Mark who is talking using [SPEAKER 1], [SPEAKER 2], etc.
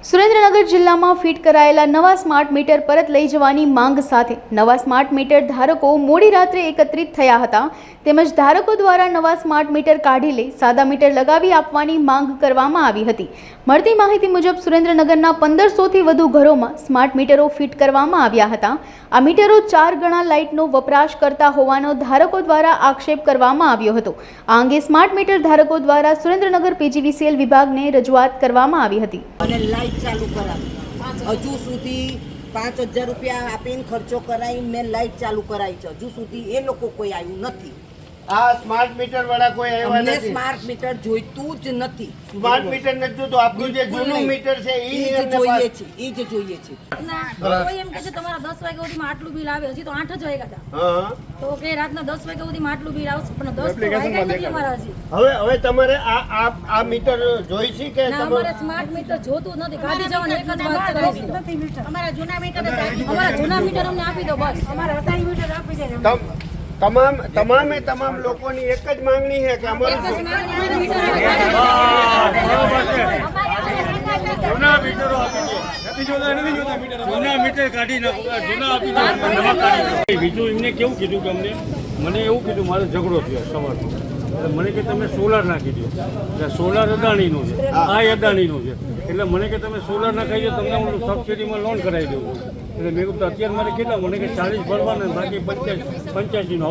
[SPEAKER 1] સુરેન્દ્રનગર જિલ્લામાં ફિટ કરાયેલા નવા સ્માર્ટ મીટર પરત લઈ જવાની માંગ સાથે નવા સ્માર્ટ મીટર ધારકો મોડી રાત્રે એકત્રિત થયા હતા તેમજ ધારકો દ્વારા નવા સ્માર્ટ મીટર કાઢી લઈ સાદા મીટર લગાવી આપવાની માંગ કરવામાં આવી હતી। મળતી માહિતી મુજબ સુરેન્દ્રનગરના 1500થી વધુ ઘરોમાં સ્માર્ટ મીટરો ફિટ કરવામાં આવ્યા હતા। આ મીટરો 4 ગણા લાઇટનો વપરાશ કરતા હોવાનો ધારકો દ્વારા આક્ષેપ કરવામાં આવ્યો હતો। આ અંગે સ્માર્ટ મીટર ધારકો દ્વારા સુરેન્દ્રનગર PGVCL વિભાગને રજૂઆત કરવામાં આવી હતી।
[SPEAKER 2] चालू करावी हजू सुधी 5000 रुपया आपीने खर्चो कराई मैं लाइट चालू कराई छे हजू सुधी ए लोको कोई आव्યું નથી।
[SPEAKER 3] आ स्मार्ट मीटर वाला कोई આવ્યા નથી।
[SPEAKER 2] अમને स्मार्ट मीटर જોઈતું જ નથી।
[SPEAKER 3] स्मार्ट मीटर નથી તો આપણું જે જૂનું મીટર છે ઈ
[SPEAKER 2] જોઈએ છે ઈ જ જોઈએ છે।
[SPEAKER 4] કોઈ એમ કહે છે તમારા 10 વાગ્યા સુધીમાં આટલું બિલ આવે હજી તો 8 જ વાગ્યા હતા।
[SPEAKER 3] હા
[SPEAKER 4] તો કે રાતના 10 વાગ્યા સુધીમાં આટલું બિલ આવશે પણ 10 તો વાગ્યા નથી અમારા હજી।
[SPEAKER 3] હવે તમારે આ મીટર જોઈ છે કે
[SPEAKER 4] ના અમારે સ્માર્ટ મીટર જોતું નથી કાઢી જવાની એક જ વાત છે। અમારા જૂના મીટર અમને આપી દો બસ। અમારા હતા મીટર આપી જાય।
[SPEAKER 3] તમામ લોકોની એક જ માંગણી છે કે અમારું
[SPEAKER 5] જૂના મીટરો આપી દો જૂના મીટર કાઢી નાખો જૂના આપી દો। બીજું એમને કેવું કીધું કે મને એવું કીધું મારે ઝઘડો થયો સવારનો એટલે મને કે તમે સોલાર નાખી દો એટલે સોલાર અદાણીનું છે આ અદાણીનું છે એટલે મને કે તમે સોલાર નાખી દો તમને હું સબસિડીમાં લોન કરાવી દઉં છું। એટલે મેં કીધું અત્યારે મારે કેટલા મને કે 40 ભરવાના બાકી 85 નો